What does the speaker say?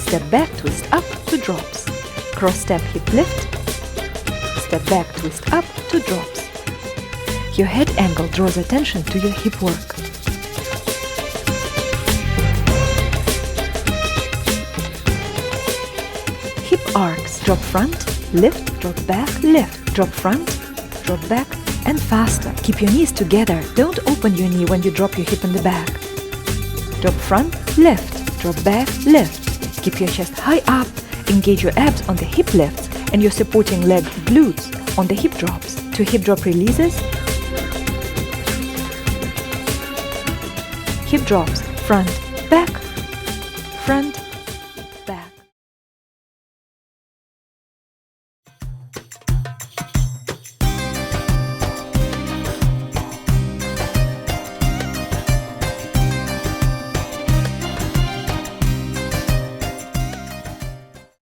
Step back, twist up to drops. Cross step, hip lift. Step back, twist up to drops. Your head angle draws attention to your hip work. Hip arcs, drop front, lift, drop back, lift, drop front, drop back, and faster. Keep your knees together. Don't open your knee when you drop your hip in the back. Drop front, lift, drop back, lift. Keep your chest high up. Engage your abs on the hip lifts and your supporting leg glutes on the hip drops. 2 hip drop releases. Hip drops, front, back, front,